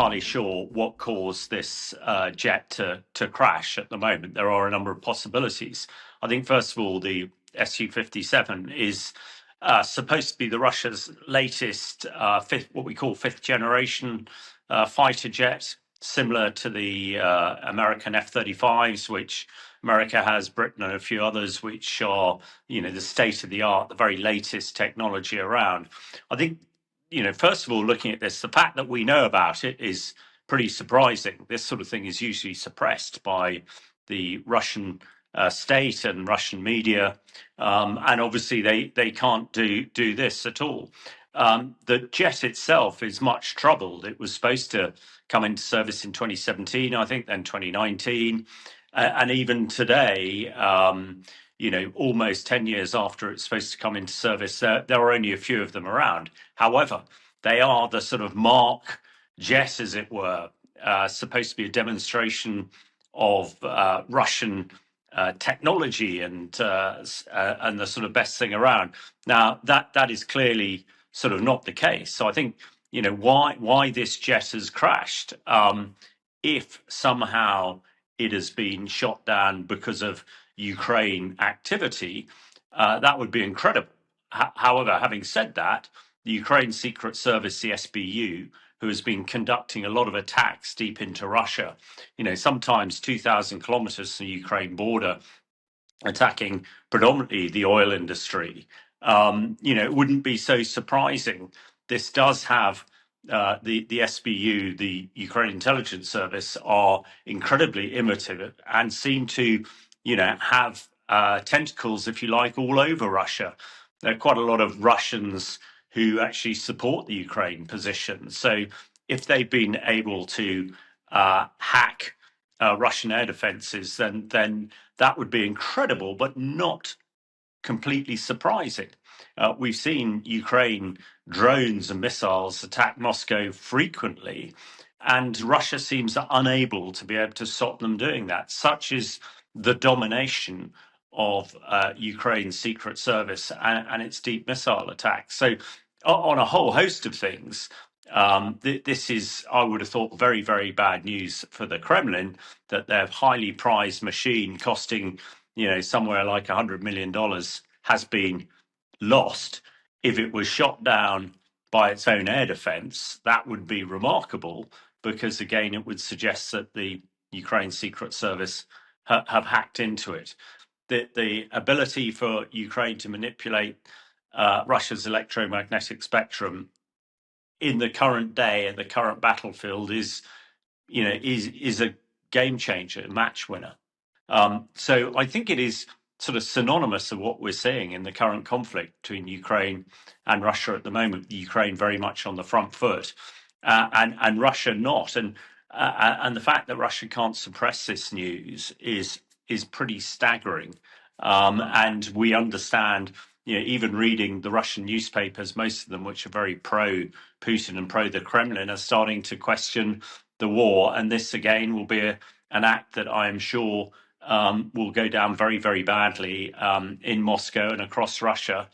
entirely sure what caused this jet to crash at the moment. There are a number of possibilities. I think, first of all, the Su-57 is supposed to be the Russia's latest what we call fifth generation fighter jet, similar to the American F-35s, which America has, Britain and a few others, which are, the state of the art, the very latest technology around. I think, first of all, looking at this, the fact that we know about it is pretty surprising. This sort of thing is usually suppressed by the Russian state and Russian media, and obviously they can't do this at all. The jet itself is much troubled. It was supposed to come into service in 2017, I think, then 2019, and even today, almost 10 years after it's supposed to come into service, there are only a few of them around. However, they are the sort of mark jet, as it were, supposed to be a demonstration of Russian technology and the sort of best thing around. Now, that is clearly sort of not the case. So I think, why this jet has crashed, if somehow it has been shot down because of Ukraine activity, that would be incredible. However, having said that, the Ukraine Secret Service, the SBU, who has been conducting a lot of attacks deep into Russia, sometimes 2,000 kilometers from the Ukraine border, attacking predominantly the oil industry, it wouldn't be so surprising. This does have the SBU, the Ukraine Intelligence Service, are incredibly innovative and seem to, have tentacles, if you like, all over Russia. There are quite a lot of Russians who actually support the Ukraine position. So if they've been able to hack Russian air defenses, then that would be incredible, but not completely surprising. We've seen Ukraine drones and missiles attack Moscow frequently, and Russia seems unable to be able to stop them doing that. Such is the domination of Ukraine's Secret Service and its deep missile attacks. So on a whole host of things, this is, I would have thought, very, very bad news for the Kremlin, that their highly prized machine costing, somewhere like $100 million has been lost. If it was shot down by its own air defense, that would be remarkable, because, again, it would suggest that the Ukraine Secret Service have hacked into it. The ability for Ukraine to manipulate Russia's electromagnetic spectrum in the current day and the current battlefield is a game changer, match winner. So I think it is sort of synonymous of what we're seeing in the current conflict between Ukraine and Russia at the moment. Ukraine very much on the front foot, and Russia not. And the fact that Russia can't suppress this news is pretty staggering. And we understand, even reading the Russian newspapers, most of them which are very pro-Putin and pro the Kremlin, are starting to question the war. And this, again, will be an act that I am sure will go down very, very badly in Moscow and across Russia,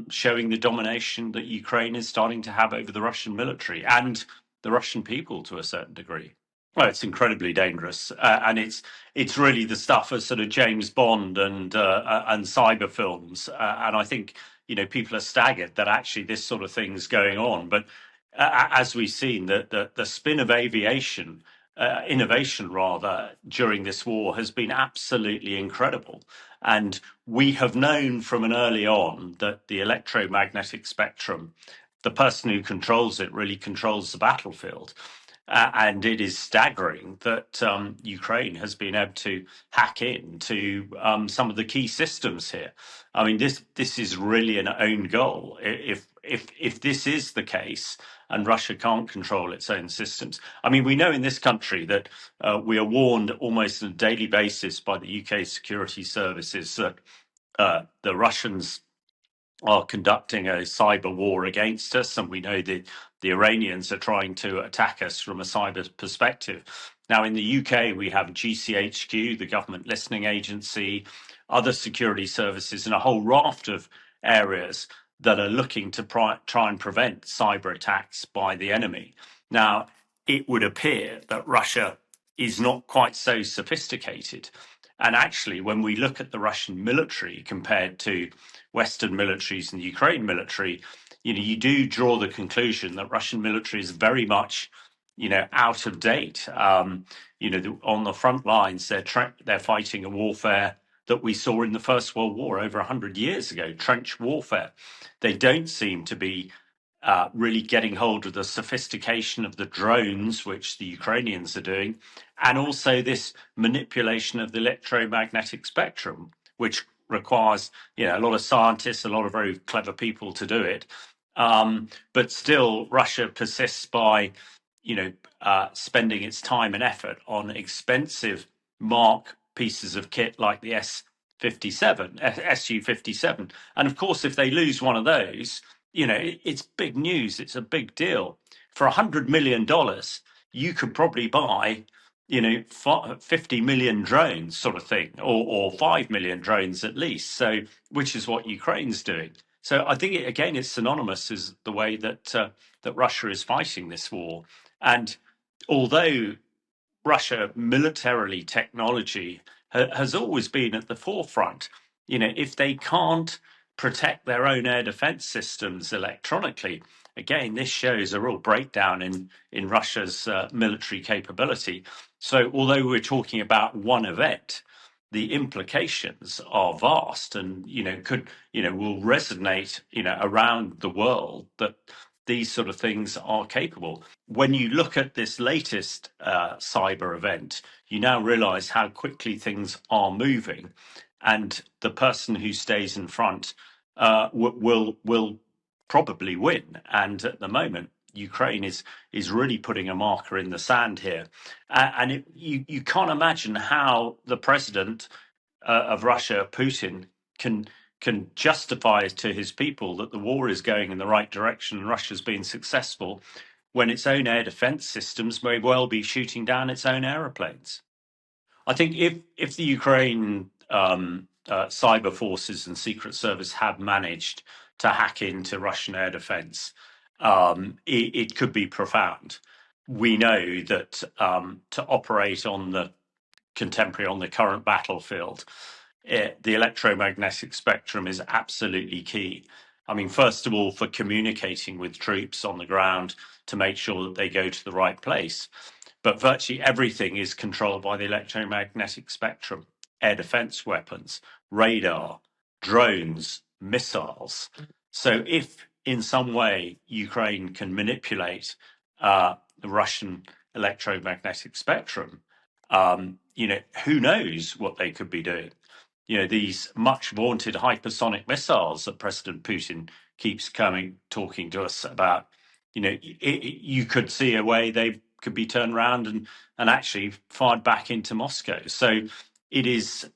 showing the domination that Ukraine is starting to have over the Russian military and the Russian people to a certain degree. Well, it's incredibly dangerous, and it's really the stuff of sort of James Bond and cyber films, and I think people are staggered that actually this sort of thing's going on. But as we've seen, the spin of aviation. Innovation, rather, during this war has been absolutely incredible. And we have known from an early on that the electromagnetic spectrum, the person who controls it really controls the battlefield. And it is staggering that Ukraine has been able to hack into some of the key systems here. I mean, this is really an own goal. If this is the case, and Russia can't control its own systems. I mean, we know in this country that we are warned almost on a daily basis by the UK security services that the Russians are conducting a cyber war against us, and we know that the Iranians are trying to attack us from a cyber perspective. Now, in the UK, we have GCHQ, the Government Listening Agency, other security services, and a whole raft of areas that are looking to try and prevent cyber attacks by the enemy. Now, it would appear that Russia is not quite so sophisticated. And actually, when we look at the Russian military compared to Western militaries and the Ukraine military, you do draw the conclusion that Russian military is very much, out of date. On the front lines, they're fighting a warfare that we saw in the First World War over 100 years ago, trench warfare. They don't seem to be really getting hold of the sophistication of the drones, which the Ukrainians are doing, and also this manipulation of the electromagnetic spectrum, which requires a lot of scientists, a lot of very clever people to do it. But still, Russia persists by, spending its time and effort on expensive mark pieces of kit like the S-57, Su-57. And of course, if they lose one of those, it's big news. It's a big deal. For $100 million, you could probably buy, 50 million drones, sort of thing, or 5 million drones at least. So, which is what Ukraine's doing. So, I think it's synonymous as the way that Russia is fighting this war. And although Russia militarily technology has always been at the forefront. If they can't protect their own air defense systems electronically, again, this shows a real breakdown in Russia's military capability. So, although we're talking about one event, the implications are vast, and will resonate around the world that these sort of things are capable. When you look at this latest cyber event, you now realize how quickly things are moving, and the person who stays in front will probably win. And at the moment, Ukraine is really putting a marker in the sand here, and you can't imagine how the president of Russia, Putin, can justify to his people that the war is going in the right direction and Russia's been successful when its own air defense systems may well be shooting down its own aeroplanes. I think if the Ukraine cyber forces and secret service have managed to hack into Russian air defense, it could be profound. We know that to operate on the current battlefield, the electromagnetic spectrum is absolutely key. I mean, first of all, for communicating with troops on the ground to make sure that they go to the right place. But virtually everything is controlled by the electromagnetic spectrum: air defense weapons, radar, drones, missiles. So if in some way Ukraine can manipulate the Russian electromagnetic spectrum, who knows what they could be doing? These much vaunted hypersonic missiles that President Putin keeps talking to us about. You could see a way they could be turned around and actually fired back into Moscow. So it is,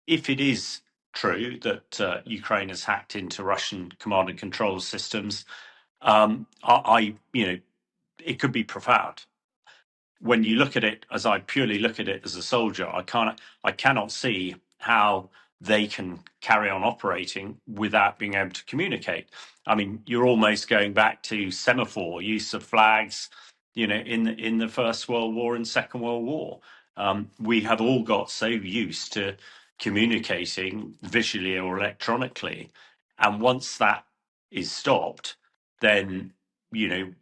if it is true that Ukraine has hacked into Russian command and control systems, it could be profound. When you look at it, as I purely look at it as a soldier, I cannot see how they can carry on operating without being able to communicate. I mean, you're almost going back to semaphore use of flags, in the First World War and Second World War. We have all got so used to communicating visually or electronically, and once that is stopped, then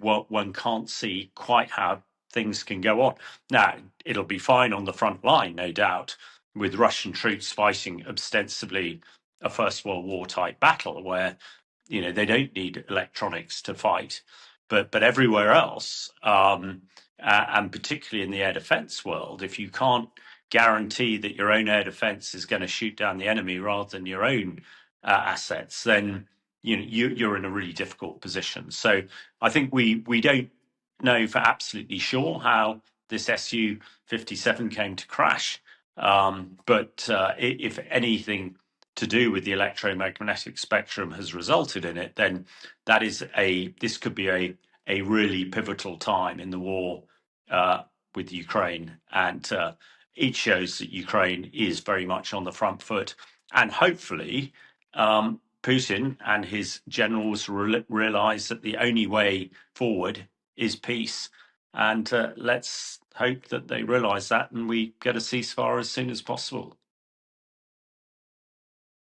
one can't see quite how things can go on. Now, it'll be fine on the front line, no doubt, with Russian troops fighting ostensibly a First World War type battle where, they don't need electronics to fight. But everywhere else, and particularly in the air defense world, if you can't guarantee that your own air defense is going to shoot down the enemy rather than your own assets, then you're in a really difficult position. So I think we don't know for absolutely sure how this Su-57 came to crash, but if anything to do with the electromagnetic spectrum has resulted in it, then this could be a really pivotal time in the war with Ukraine, and it shows that Ukraine is very much on the front foot, and hopefully Putin and his generals realize that the only way forward is peace, And let's hope that they realise that and we get a ceasefire as soon as possible.